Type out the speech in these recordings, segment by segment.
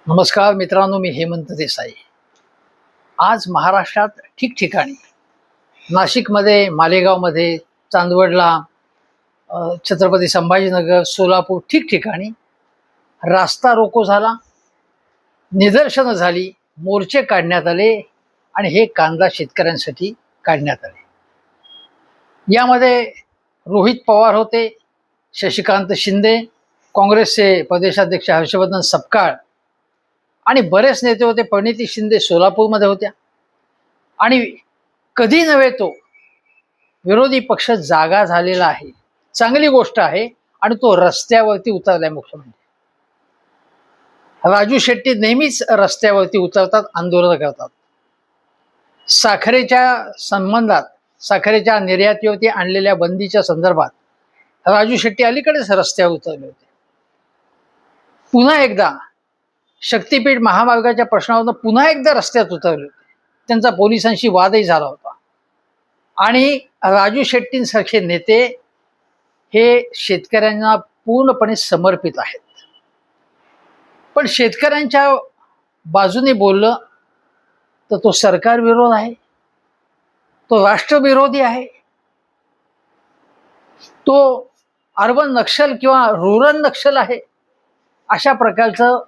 नमस्कार मित्रांनो, मी हेमंत देसाई. आज महाराष्ट्रात ठिकठिकाणी नाशिकमध्ये, मालेगावमध्ये, चांदवडला, छत्रपती संभाजीनगर, सोलापूर ठिकठिकाणी रास्ता रोको झाला, निदर्शनं झाली, मोर्चे काढण्यात आले आणि हे कांदा शेतकऱ्यांसाठी काढण्यात आले. यामध्ये रोहित पवार होते, शशिकांत शिंदे, काँग्रेसचे प्रदेशाध्यक्ष हर्षवर्धन सपकाळ आणि बरेच नेते होते. परिणिती शिंदे सोलापूरमध्ये होत्या. आणि कधी नव्हे तो विरोधी पक्ष जागा झालेला आहे, चांगली गोष्ट आहे. आणि तो रस्त्यावरती उतरलाय. मुख्यमंत्री राजू शेट्टी नेहमीच रस्त्यावरती उतरतात, आंदोलन करतात. साखरेच्या संबंधात, साखरेच्या निर्यातीवरती आणलेल्या बंदीच्या संदर्भात राजू शेट्टी अलीकडेच रस्त्यावर उतरले होते. पुन्हा एकदा शक्तीपीठ महामार्गाच्या प्रश्नावरून पुन्हा एकदा रस्त्यात उतरले होते. त्यांचा पोलिसांशी वादही झाला होता. आणि राजू शेट्टींसारखे नेते हे शेतकऱ्यांना पूर्णपणे समर्पित आहेत. पण शेतकऱ्यांच्या बाजूने बोललं तर तो सरकार विरोध आहे, तो राष्ट्रविरोधी आहे, तो अर्बन नक्षल किंवा रुरल नक्षल आहे. अशा प्रकारचं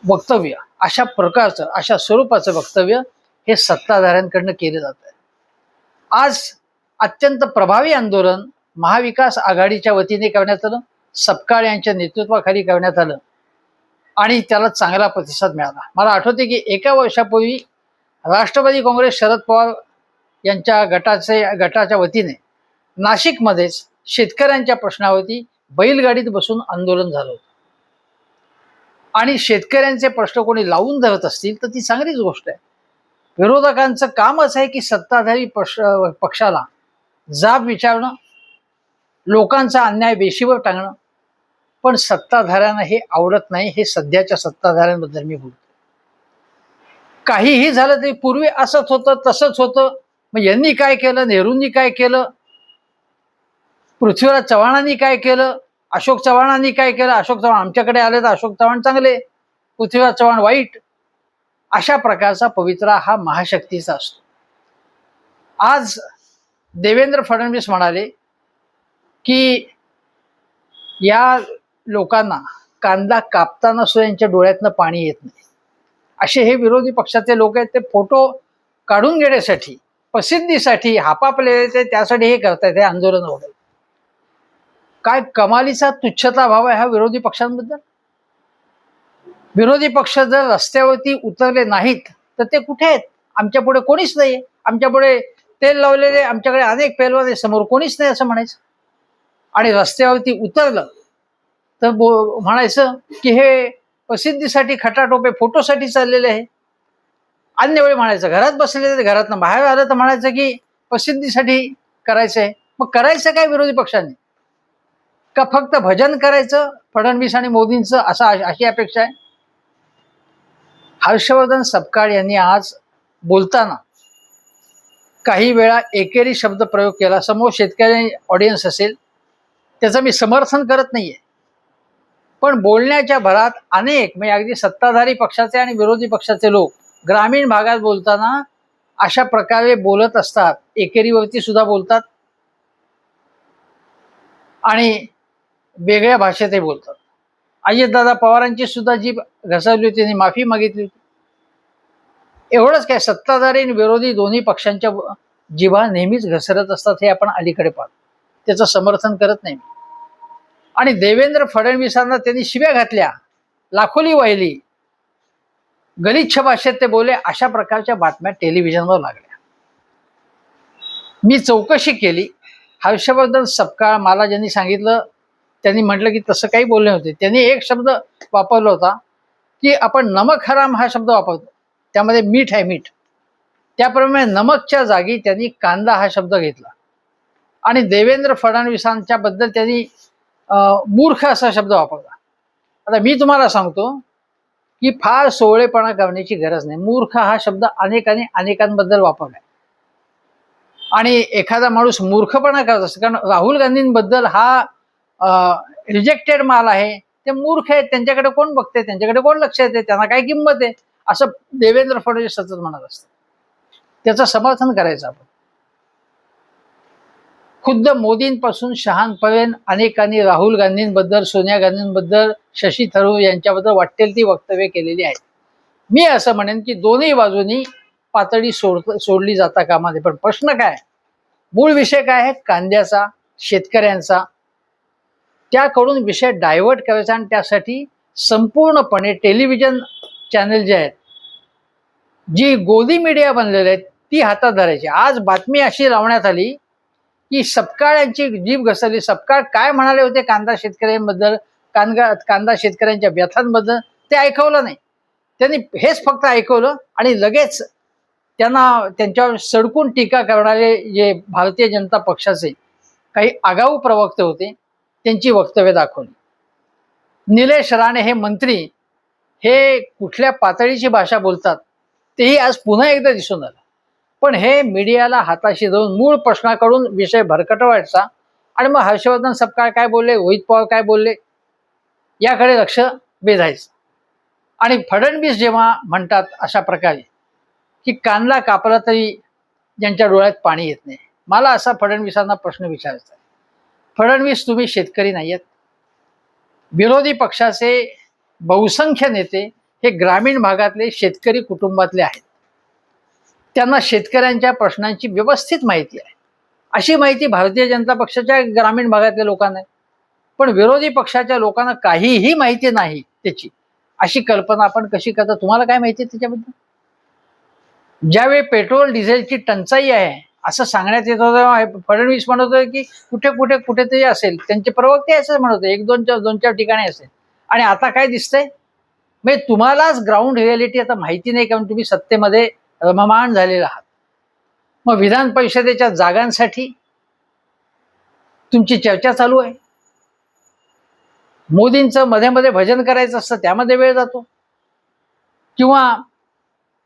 वक्तव्य, अशा स्वरूपाचं वक्तव्य हे सत्ताधाऱ्यांकडनं केलं जात आहे. आज अत्यंत प्रभावी आंदोलन महाविकास आघाडीच्या वतीने करण्यात आलं, सपकाळ यांच्या नेतृत्वाखाली करण्यात आलं आणि त्याला चांगला प्रतिसाद मिळाला. मला आठवते की एका वर्षापूर्वी राष्ट्रवादी काँग्रेस शरद पवार यांच्या गटाच्या वतीने नाशिकमध्येच शेतकऱ्यांच्या प्रश्नावरती बैलगाडीत बसून आंदोलन झालं होतं. आणि शेतकऱ्यांचे प्रश्न कोणी लावून धरत असतील तर ती चांगलीच गोष्ट आहे. विरोधकांचं कामच आहे की सत्ताधारी पक्षाला जाब विचारणं, लोकांचा अन्याय बेशीवर टाकणं. पण सत्ताधाऱ्यांना हे आवडत नाही. हे सध्याच्या सत्ताधाऱ्यांबद्दल मी बोलतो. काहीही झालं तरी पूर्वी असंच होतं, तसंच होतं, मग यांनी काय केलं, नेहरूंनी काय केलं, पृथ्वीराज चव्हाणांनी काय केलं, अशोक चव्हाणांनी काय केलं, अशोक चव्हाण आमच्याकडे आले तर अशोक चव्हाण चांगले, पृथ्वीराज चव्हाण वाईट. अशा प्रकारचा पवित्रा हा महाशक्तीचा असतो. आज देवेंद्र फडणवीस म्हणाले की या लोकांना कांदा कापताना सुद्धा यांच्या डोळ्यातनं पाणी येत नाही. असे हे विरोधी पक्षाचे लोक आहेत. ते फोटो काढून घेण्यासाठी, प्रसिद्धीसाठी, हापापले ते त्यासाठी हे करतायत, हे आंदोलन वगैरे. काय कमालीचा तुच्छता भाव आहे हा विरोधी पक्षांबद्दल. विरोधी पक्ष जर रस्त्यावरती उतरले नाहीत तर ते कुठे आहेत? आमच्या पुढे कोणीच नाही, आमच्या पुढे तेल लावलेले, आमच्याकडे अनेक पेलवाले, समोर कोणीच नाही असं म्हणायचं. आणि रस्त्यावरती उतरलं तर म्हणायचं की हे प्रसिद्धीसाठी, खटाटोपे, फोटोसाठी चाललेले आहे. अन्य वेळी म्हणायचं घरात बसलेले, घरातनं बाहेर आलं तर म्हणायचं की प्रसिद्धीसाठी करायचं आहे. मग करायचं काय विरोधी पक्षांनी? का फक्त भजन करायचं फडणवीस आणि मोदींचं, अशी अपेक्षा आहे? हर्षवर्धन सपकाळ यांनी आज बोलताना काही वेळा एकेरी शब्द प्रयोग केला. समोर शेतकरी ऑडियन्स असेल, त्याचं मी समर्थन करत नाहीये. पण बोलण्याच्या भरात अनेक, म्हणजे अगदी सत्ताधारी पक्षाचे आणि विरोधी पक्षाचे लोक ग्रामीण भागात बोलताना अशा प्रकारे बोलत असतात. एकेरीवरती सुद्धा बोलतात आणि वेगळ्या भाषेतही बोलतात. अजितदादा पवारांची सुद्धा जीभ घसरली होती, त्यांनी माफी मागितली होती. एवढंच काय, सत्ताधारी आणि विरोधी दोन्ही पक्षांच्या जिभा नेहमीच घसरत असतात, हे आपण अलीकडे पाहतो. त्याचं समर्थन करत नाही. आणि देवेंद्र फडणवीसांना त्यांनी शिव्या घातल्या, लाखोली वाहिली, गलिच्छ भाषेत ते बोले, अशा प्रकारच्या बातम्या टेलिव्हिजनवर लागल्या. मी चौकशी केली. हर्षवर्धन सपकाळ मला ज्यांनी सांगितलं, त्यांनी म्हटलं की तसं काही बोलले होते. त्यांनी एक शब्द वापरला होता की आपण नमक हराम हा शब्द वापरतो, त्यामध्ये मीठ आहे, मीठ. त्याप्रमाणे नमकच्या जागी त्यांनी कांदा हा शब्द घेतला. आणि देवेंद्र फडणवीसांच्या बद्दल त्यांनी मूर्ख असा शब्द वापरला. आता मी तुम्हाला सांगतो की फार सोहळेपणा करण्याची गरज नाही. मूर्ख हा शब्द अनेकांबद्दल वापरलाय. आणि एखादा माणूस मूर्खपणा करत असतो, कारण राहुल गांधींबद्दल हा रिजेक्टेड माल आहे, ते मूर्ख आहेत, त्यांच्याकडे कोण बघते, त्यांच्याकडे कोण लक्ष देते, त्यांना काय किंमत आहे, असं देवेंद्र फडणवीस सतत म्हणत असतात. त्याचं समर्थन करायचं आपण. खुद्द मोदींपासून शहांपर्यंत अनेकांनी राहुल गांधींबद्दल, सोनिया गांधींबद्दल, शशी थरूर यांच्याबद्दल वाटेल ती वक्तव्य केलेली आहेत. मी असं म्हणेन की दोन्ही बाजूनी पातळी सोडली जाता कामा नये. पण प्रश्न काय, मूळ विषय काय आहे, कांद्याचा, शेतकऱ्यांचा. त्याकडून विषय डायव्हर्ट करायचा आणि त्यासाठी संपूर्णपणे टेलिव्हिजन चॅनल जे आहेत, जी गोदी मीडिया बनलेले आहेत, ती हातात धरायची. आज बातमी अशी लावण्यात आली की सपकाळ यांची जीभ घसरली. सपकाळ काय म्हणाले होते कांदा शेतकऱ्यांबद्दल, कांदा शेतकऱ्यांच्या व्यथांबद्दल, ते ऐकवलं नाही. त्यांनी हेच फक्त ऐकवलं आणि लगेच त्यांच्यावर सडकून टीका करणारे जे भारतीय जनता पक्षाचे काही आगाऊ प्रवक्ते होते, त्यांची वक्तव्य दाखवली. निलेश राणे हे मंत्री हे कुठल्या पातळीची भाषा बोलतात तेही आज पुन्हा एकदा दिसून आलं. पण हे मीडियाला हाताशी धरून मूळ प्रश्नाकडून विषय भरकटवायचा आणि मग हर्षवर्धन सपकाळ काय बोलले, रोहित पवार काय बोलले, याकडे लक्ष वेधायचं. आणि फडणवीस जेव्हा म्हणतात अशा प्रकारे की कांदा कापला तरी ज्यांच्या डोळ्यात पाणी येत नाही, मला असा फडणवीसांना प्रश्न विचारायचा आहे. फडणवीस, तुम्ही शेतकरी नाही आहेत. विरोधी पक्षाचे बहुसंख्य नेते हे ग्रामीण भागातले शेतकरी कुटुंबातले आहेत. त्यांना शेतकऱ्यांच्या प्रश्नांची व्यवस्थित माहिती आहे. अशी माहिती भारतीय जनता पक्षाच्या ग्रामीण भागातल्या लोकांना आहे. पण विरोधी पक्षाच्या लोकांना काहीही माहिती नाही त्याची, अशी कल्पना आपण कशी करता? तुम्हाला काय माहिती आहे त्याच्याबद्दल? ज्यावेळी पेट्रोल डिझेलची टंचाई आहे असं सांगण्यात येत होतं, फडणवीस म्हणत होते की कुठेतरी असेल, त्यांचे प्रवक्ते असं म्हणत होते, दोन चार ठिकाणी असेल. आणि आता काय दिसतंय, म्हणजे तुम्हालाच ग्राउंड रियालिटी आता माहिती नाही, कारण तुम्ही सत्तेमध्ये रममाण झालेला आहात. मग विधान परिषदेच्या जागांसाठी तुमची चर्चा चालू आहे. मोदींचं मध्ये मध्ये भजन करायचं असतं, त्यामध्ये वेळ जातो. किंवा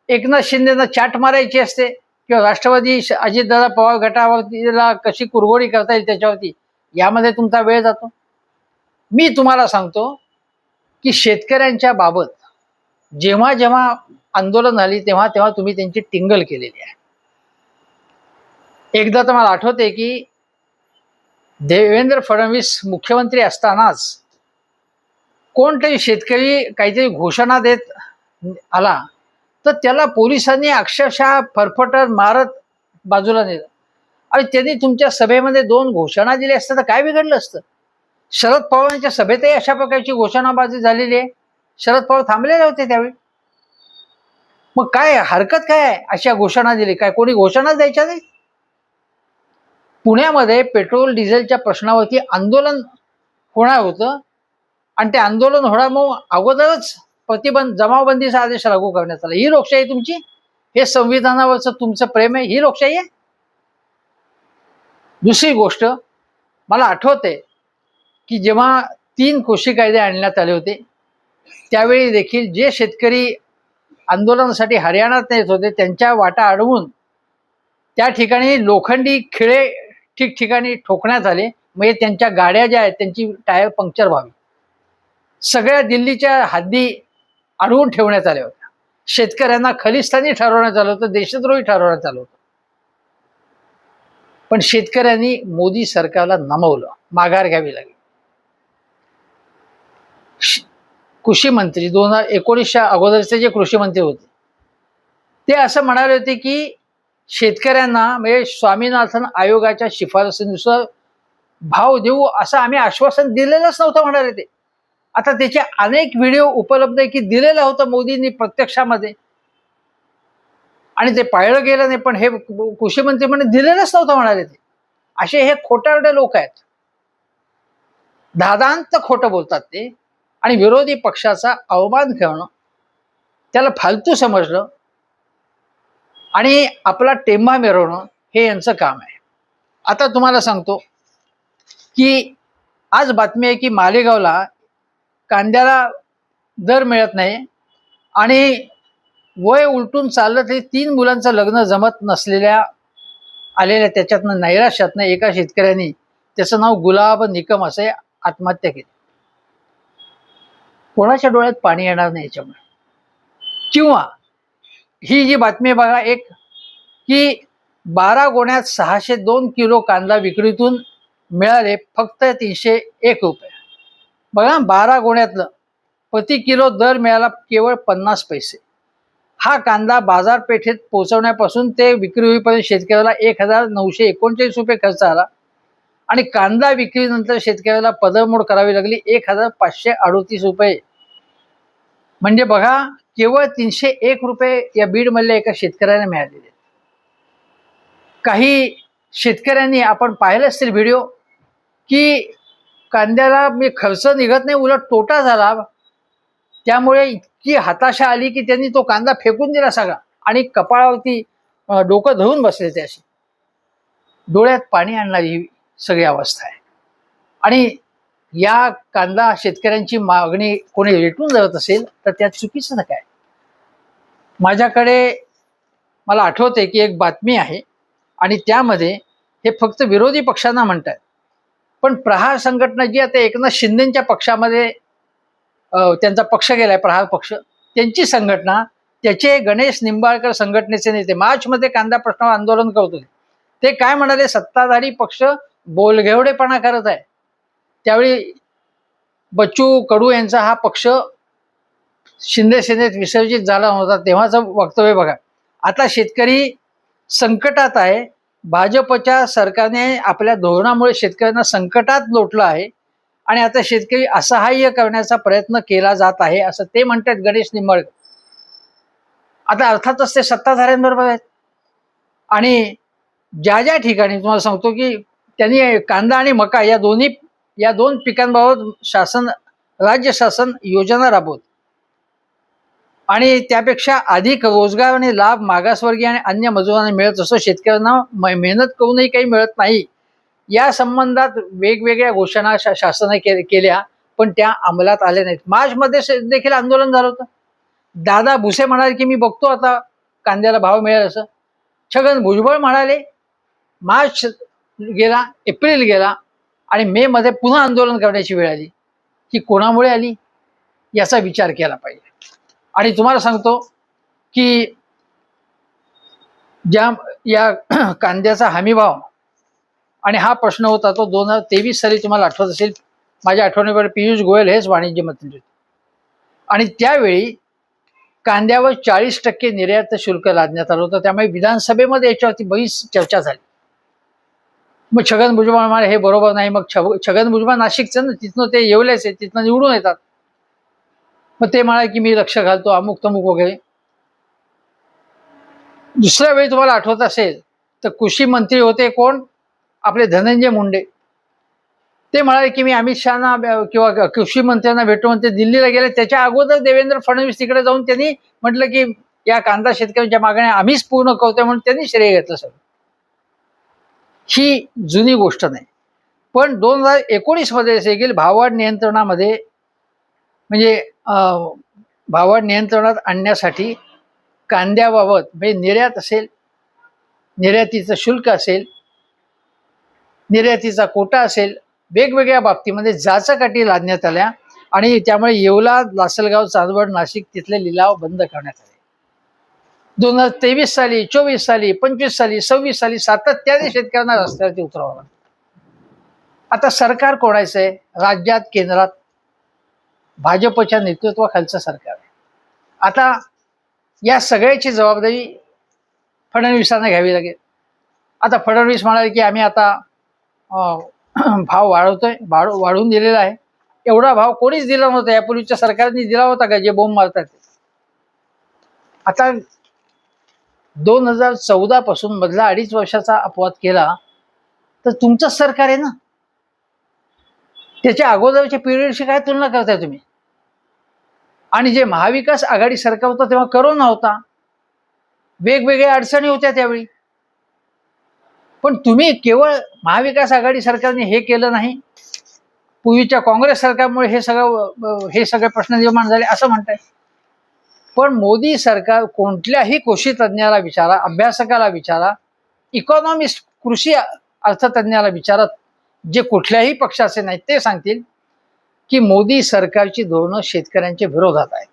एकनाथ शिंदेना चाट मारायची असते, किंवा राष्ट्रवादी अजितदादा पवार गटावरतीला कशी कुरघोडी करता येईल त्याच्यावरती, यामध्ये तुमचा वेळ जातो. मी तुम्हाला सांगतो की शेतकऱ्यांच्या बाबत जेव्हा जेव्हा आंदोलन झाली तेव्हा तेव्हा तुम्ही त्यांची टिंगल केलेली आहे. एकदा तर मला आठवते की देवेंद्र फडणवीस मुख्यमंत्री असतानाच कोणतरी शेतकरी काहीतरी घोषणा देत आला तर त्याला पोलिसांनी अक्षरशः फरफटर मारत बाजूला नेलं. आणि त्यांनी तुमच्या सभेमध्ये 2 घोषणा दिल्या असत्या तर काय बिघडलं असतं? शरद पवारांच्या सभेतही अशा प्रकारची घोषणाबाजी झालेली आहे. शरद पवार थांबलेले होते त्यावेळी. मग काय हरकत काय आहे अशा घोषणा दिली? काय कोणी घोषणाच द्यायच्या नाही? पुण्यामध्ये पेट्रोल डिझेलच्या प्रश्नावरती आंदोलन होणार होतं आणि ते आंदोलन होणार मग अगोदरच जमावबंदीचा आदेश लागू करण्यात आला. ही लोकशाही तुमची? हे संविधानावरचं तुमचं प्रेम आहे? ही लोकशाही आहे? दुसरी गोष्ट, मला आठवते की जेव्हा 3 कृषी कायदे आणण्यात आले होते त्यावेळी देखील जे शेतकरी आंदोलनासाठी हरियाणात येत होते त्यांच्या वाटा अडवून त्या ठिकाणी लोखंडी खिळे ठिकठिकाणी ठोकण्यात आले, म्हणजे त्यांच्या गाड्या ज्या आहेत त्यांची टायर पंक्चर व्हावी. सगळ्या दिल्लीच्या हद्दी अडवून ठेवण्यात आल्या होत्या. शेतकऱ्यांना खलिस्तानी ठरवण्यात आलं होतं, देशद्रोही ठरवण्यात आलं होतं. पण शेतकऱ्यांनी मोदी सरकारला नमवलं, माघार घ्यावी लागली. कृषी मंत्री 2019च्या अगोदरचे जे कृषी मंत्री होते ते असं म्हणाले होते की शेतकऱ्यांना म्हणजे स्वामीनाथन आयोगाच्या शिफारसीनुसार भाव देऊ असं आम्ही आश्वासन दिलेलंच नव्हतं म्हणाले ते. आता त्याचे अनेक व्हिडिओ उपलब्ध आहे की दिलेलं होतं मोदींनी प्रत्यक्षामध्ये आणि ते पाळलं गेलं नाही. पण हे कृषी मंत्री म्हणे दिलेलंच नव्हतं म्हणाले ते. असे हे खोटारडे लोक आहेत, दादांत खोटं बोलतात ते आणि विरोधी पक्षाचा अवमान करणं त्याला फालतू समजलं आणि आपला टेंबा मिरवणं हे यांचं काम आहे. आता तुम्हाला सांगतो की आज बातमी आहे की मालेगावला कांद्याला दर मिळत नाही आणि वय उलटून चाललं तरी 3 मुलांचं लग्न जमत नसलेल्या आलेल्या त्याच्यातनं नैराश्यातनं एका शेतकऱ्यांनी, त्याचं नाव गुलाब निकम असे, आत्महत्या केली. कोणाच्या डोळ्यात पाणी येणार नाही याच्यामुळे. किंवा ही जी बातमी बघा एक, की 12 गोण्यात 602 किलो कांदा विक्रीतून मिळाले फक्त 301 रुपये. बघा 12 गोण्यातलं प्रति किलो दर मिळाला केवळ 50 पैसे. हा कांदा बाजारपेठेत पोहोचवण्यापासून ते विक्री होईपर्यंत शेतकऱ्याला 1939 रुपये खर्च आला आणि कांदा विक्रीनंतर शेतकऱ्याला पदरमोड करावी लागली 1538 रुपये. म्हणजे बघा केवळ 301 रुपये या बीडमधल्या एका शेतकऱ्याने मिळालेले. काही शेतकऱ्यांनी आपण पाहिले असतील व्हिडिओ, की कांद्याला मी खर्च निघत नाही उलट तोटा झाला, त्यामुळे इतकी हताशा आली की त्यांनी तो कांदा फेकून दिला सगळा आणि कपाळावरती डोकं धरून बसले. ते अशी डोळ्यात पाणी आणणारी ही सगळी अवस्था आहे. आणि या कांदा शेतकऱ्यांची मागणी कोणी रेटून धरत असेल तर त्यात चुकीचं ना काय. माझ्याकडे मला आठवते की एक बातमी आहे आणि त्यामध्ये हे फक्त विरोधी पक्षांना म्हणतात, पण प्रहार संघटना जी आता एकनाथ शिंदेच्या पक्षामध्ये त्यांचा पक्ष गेलाय प्रहार पक्ष, त्यांची संघटना, त्याचे गणेश निंबाळकर संघटनेचे नेते मार्चमध्ये कांदा प्रश्नावर आंदोलन करत होते. ते काय म्हणाले, सत्ताधारी पक्ष बोलघेवडेपणा करत आहे. त्यावेळी बच्चू कडू यांचा हा पक्ष शिंदे सेनेत विसर्जित झाला होता, तेव्हाचं वक्तव्य बघा. आता शेतकरी संकटात आहे, भाजपच्या सरकारने आपल्या धोरणामुळे शेतकऱ्यांना संकटात लोटलं आहे आणि आता शेतकरी असहाय्य करण्याचा प्रयत्न केला जात आहे असं ते म्हणतात गणेश निंबाळकर. आता अर्थातच ते सत्ताधाऱ्यांबरोबर आहेत. आणि ज्या ज्या ठिकाणी तुम्हाला सांगतो की त्यांनी कांदा आणि मका या दोन पिकांबाबत राज्य शासन योजना राबवत आणि त्यापेक्षा अधिक रोजगार आणि लाभ मागासवर्गीय आणि अन्य मजुरांना मिळत असतो, शेतकऱ्यांना मेहनत करूनही काही मिळत नाही. या संबंधात वेगवेगळ्या घोषणा शासनाने केल्या पण त्या अंमलात आल्या नाहीत. मार्चमध्ये देखील आंदोलन झालं होतं. दादा भुसे म्हणाले की मी बघतो आता कांद्याला भाव मिळेल असं. छगन भुजबळ म्हणाले. मार्च गेला, एप्रिल गेला आणि मे मध्ये पुन्हा आंदोलन करण्याची वेळ आली. ही कोणामुळे आली याचा विचार केला पाहिजे. आणि तुम्हाला सांगतो की या कांद्याचा हमीभाव आणि हा प्रश्न होता तो 2023 साली, तुम्हाला आठवत असेल, माझ्या आठवणीकडे पियुष गोयल हेच वाणिज्य मंत्री होते आणि त्यावेळी कांद्यावर 40% निर्यात शुल्क लादण्यात आलं होतं. त्यामुळे विधानसभेमध्ये याच्यावरती बरीच चर्चा झाली. मग छगन भुजबळ म्हणाले हे बरोबर नाही. मग छगन भुजबळ नाशिकचं ना, तिथनं ते येवल्याचे, तिथनं निवडून येतात. मग ते म्हणाले की मी लक्ष घालतो अमुक तमुक वगैरे. दुसऱ्या वेळी तुम्हाला आठवत असेल तर कृषी मंत्री होते कोण, आपले धनंजय मुंडे. ते म्हणाले की मी अमित शहाना किंवा कृषी मंत्र्यांना भेटून ते दिल्लीला गेले. त्याच्या अगोदर देवेंद्र फडणवीस तिकडे जाऊन त्यांनी म्हटलं की या कांदा शेतकऱ्यांच्या मागण्या आम्हीच पूर्ण करतोय म्हणून त्यांनी श्रेय घेतलं सगळं. ही जुनी गोष्ट नाही. पण 2019 मध्ये देखील भाववाढ नियंत्रणामध्ये म्हणजे भाववाढ नियंत्रणात आणण्यासाठी कांद्याबाबत म्हणजे निर्यात असेल, निर्यातीचं शुल्क असेल, निर्यातीचा कोटा असेल, वेगवेगळ्या बाबतीमध्ये जाचकाठी लादण्यात आल्या आणि त्यामुळे येवला, लासलगाव, चांदवड, नाशिक तिथले लिलाव बंद करण्यात आले. 2023 साली, 24 साली, 25 साली, 26 साली सातत्याने शेतकऱ्यांना रस्त्यावरती उतरवावं लागतं. आता सरकार कोणाचं आहे? राज्यात, केंद्रात भाजपच्या नेतृत्वाखालचं सरकार आहे. आता या सगळ्याची जबाबदारी फडणवीसांना घ्यावी लागेल. आता फडणवीस म्हणाले की आम्ही आता भाव वाढवतोय, वाढवून दिलेला आहे. एवढा भाव कोणीच दिला नव्हता, यापूर्वीच्या सरकारने दिला होता का जे बोंब मारतात. आता 2014 पासून मधला 2.5 वर्षाचा अपवाद केला तर तुमचं सरकार आहे ना. त्याच्या अगोदरच्या पिरियडशी काय तुलना करताय तुम्ही? आणि जे महाविकास आघाडी सरकार होतं तेव्हा करोना होता, वेगवेगळ्या अडचणी होत्या त्यावेळी. पण तुम्ही केवळ महाविकास आघाडी सरकारने हे केलं नाही, पूर्वीच्या काँग्रेस सरकारमुळे हे सगळे प्रश्न निर्माण झाले असं म्हणताय. पण मोदी सरकार कोणत्याही कृषी तज्ज्ञाला विचारा, अभ्यासकाला विचारा, की मोदी सरकारची धोरणं शेतकऱ्यांच्या विरोधात आहेत.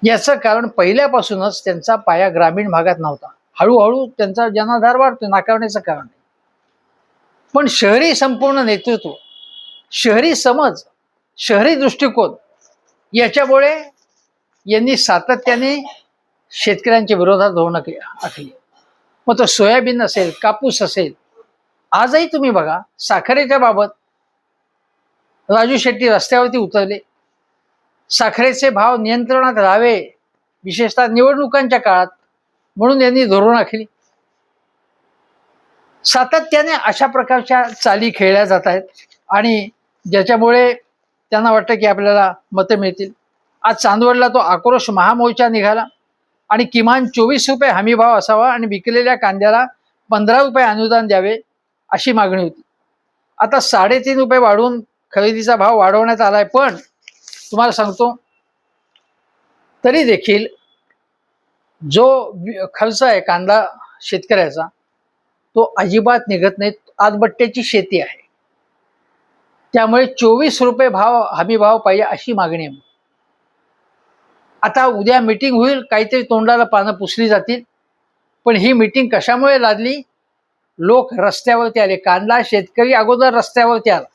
याचं कारण पहिल्यापासूनच त्यांचा पाया ग्रामीण भागात नव्हता. हळूहळू त्यांचा जनाधार वाढतो, नाकारण्याचं कारण नाही. पण शहरी संपूर्ण नेतृत्व, शहरी समज, शहरी दृष्टिकोन याच्यामुळे यांनी सातत्याने शेतकऱ्यांच्या विरोधात धोरणं आखली. मग तो सोयाबीन असेल, कापूस असेल, आजही तुम्ही बघा साखरेच्या बाबत राजू शेट्टी रस्त्यावरती उतरले. साखरेचे भाव नियंत्रणात राहावे, विशेषतः निवडणुकांच्या काळात, म्हणून यांनी धोरण आखली. सातत्याने अशा प्रकारच्या चाली खेळल्या जात आहेत आणि ज्याच्यामुळे त्यांना वाटतं की आपल्याला मतं मिळतील. आज चांदवडला तो आक्रोश महामोर्चा निघाला आणि किमान 24 रुपये हमीभाव असावा आणि विकलेल्या कांद्याला 15 रुपये अनुदान द्यावे अशी मागणी होती. आता 3.5 रुपये वाढवून खरेदीचा भाव वाढवण्यात आलाय. पण तुम्हाला सांगतो, तरी देखील जो खर्च आहे कांदा शेतकऱ्याचा तो अजिबात निघत नाही. आजबट्ट्याची शेती आहे, त्यामुळे 24 रुपये भाव हमी भाव पाहिजे अशी मागणी आहे. आता उद्या मीटिंग होईल, काहीतरी तोंडाला पानं पुसली जातील. पण ही मीटिंग कशामुळे लादली? लोक रस्त्यावरती आले. कांदा शेतकरी अगोदर रस्त्यावरती आला,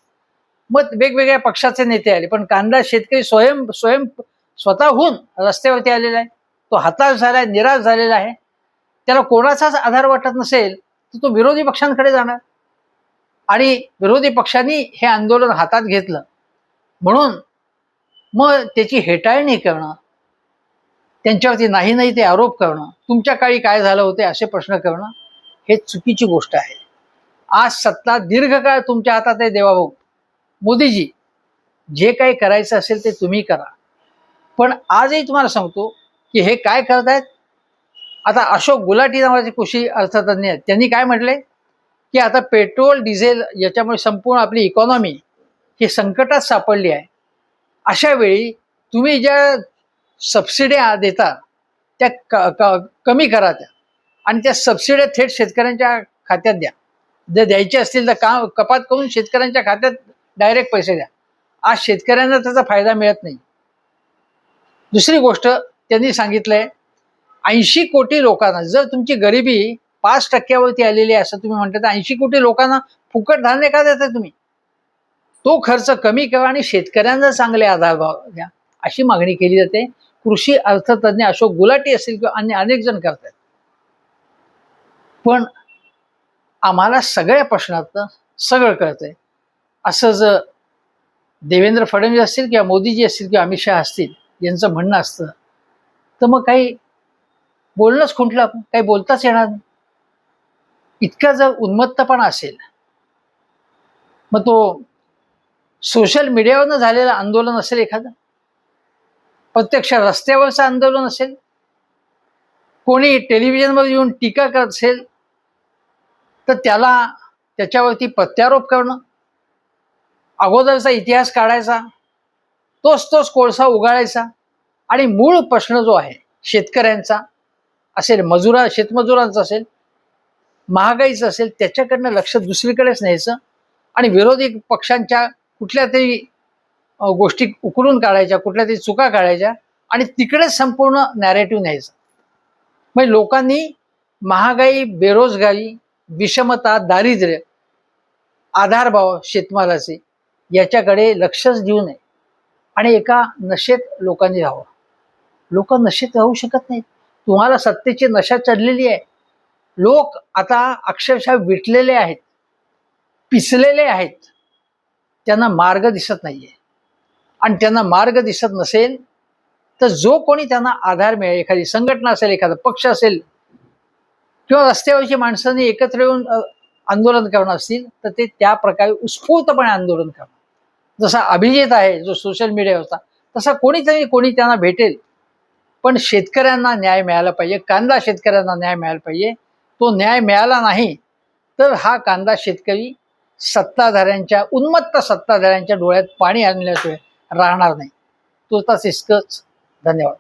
मग वेगवेगळ्या पक्षाचे नेते आले. पण कांदा शेतकरी स्वतःहून रस्त्यावरती आलेला आहे. तो हताश झालाय, निराश झालेला आहे. त्याला कोणाचाच आधार वाटत नसेल तर तो विरोधी पक्षांकडे जाणार. आणि विरोधी पक्षांनी हे आंदोलन हातात घेतलं म्हणून मग त्याची हेटाळणी करणं, त्यांच्यावरती नाही ते आरोप करणं, तुमच्या काळी काय झालं होते असे प्रश्न करणं, हे चुकीची गोष्ट आहे. आज सत्ता दीर्घकाळ तुमच्या हातात आहे देवाभाऊ. मोदीजी, जे काही करायचं असेल ते तुम्ही करा. पण आजही तुम्हाला सांगतो की हे काय करतायत. आता अशोक गुलाटी नावाचे कृषी अर्थतज्ञ आहेत, त्यांनी काय म्हटलंय की आता पेट्रोल डिझेल याच्यामुळे संपूर्ण आपली इकॉनॉमी ही संकटात सापडली आहे. अशा वेळी तुम्ही ज्या सबसिड्या देता त्या कमी करा त्या, आणि त्या सबसिड्या थेट शेतकऱ्यांच्या खात्यात द्या. जर द्यायचे असतील तर कपात करून शेतकऱ्यांच्या खात्यात डायरेक्ट पैसे द्या. आज शेतकऱ्यांना त्याचा फायदा मिळत नाही. दुसरी गोष्ट त्यांनी सांगितलंय, 80 कोटी लोकांना, जर तुमची गरिबी 5% आलेली आहे असं तुम्ही म्हणता, तर 80 कोटी लोकांना फुकट धान्य का देताय तुम्ही? तो खर्च कमी करा आणि शेतकऱ्यांना चांगले आधारभाव द्या अशी मागणी केली जाते. कृषी अर्थतज्ञ अशोक गुलाटी असतील किंवा अन्य अनेक जण करतात. पण आम्हाला सगळ्या प्रश्नात सगळं कळतंय. असं जर देवेंद्र फडणवीस असतील किंवा मोदीजी असतील किंवा अमित शहा असतील यांचं म्हणणं असतं तर मग काही बोलणंच खुंटलं, आपण काही बोलताच येणार नाही. इतका जर उन्मत्तपणा असेल, मग तो सोशल मीडियावरनं झालेलं आंदोलन असेल, एखादं प्रत्यक्ष रस्त्यावरचं आंदोलन असेल, कोणी टेलिव्हिजनवर येऊन टीका करत असेल तर त्याच्यावरती प्रत्यारोप करणं, अगोदरचा इतिहास काढायचा, तोच कोळसा उगाळायचा आणि मूळ प्रश्न जो आहे शेतकऱ्यांचा असेल, शेतमजुरांचा असेल, महागाईचं असेल, त्याच्याकडनं लक्ष दुसरीकडेच न्यायचं आणि विरोधी पक्षांच्या कुठल्या तरी गोष्टी उकरून काढायच्या, कुठल्या तरी चुका काढायच्या आणि तिकडेच संपूर्ण नॅरेटिव्ह न्यायचं. म्हणजे लोकांनी महागाई, बेरोजगारी, विषमता, दारिद्र्य, आधारभाव शेतमालाचे याच्याकडे लक्षच देऊ नये आणि एका नशेत लोकांनी राहावं. लोक नशेत राहू शकत नाहीत. तुम्हाला सत्तेची नशा चढलेली आहे. लोक आता अक्षरशः विटलेले आहेत, पिसलेले आहेत. त्यांना मार्ग दिसत नाहीये आणि त्यांना मार्ग दिसत नसेल तर जो कोणी त्यांना आधार मिळेल, एखादी संघटना असेल, एखादा पक्ष असेल किंवा रस्त्यावरची माणसांनी एकत्र येऊन आंदोलन करणं असतील तर ते त्या प्रकारे उत्स्फूर्तपणे आंदोलन करणं. जसा अभिजित आहे जो सोशल मीडियावरचा, तसा कोणी त्यांना भेटेल. पण शेतकऱ्यांना न्याय मिळाला पाहिजे, कांदा शेतकऱ्यांना न्याय मिळाला पाहिजे. तो न्याय मिळाला नाही तर हा कांदा शेतकरी उन्मत्त सत्ताधाऱ्यांच्या डोळ्यात पाणी आणल्याशिवाय राहणार नाही. तुर्तास इतकंच. धन्यवाद.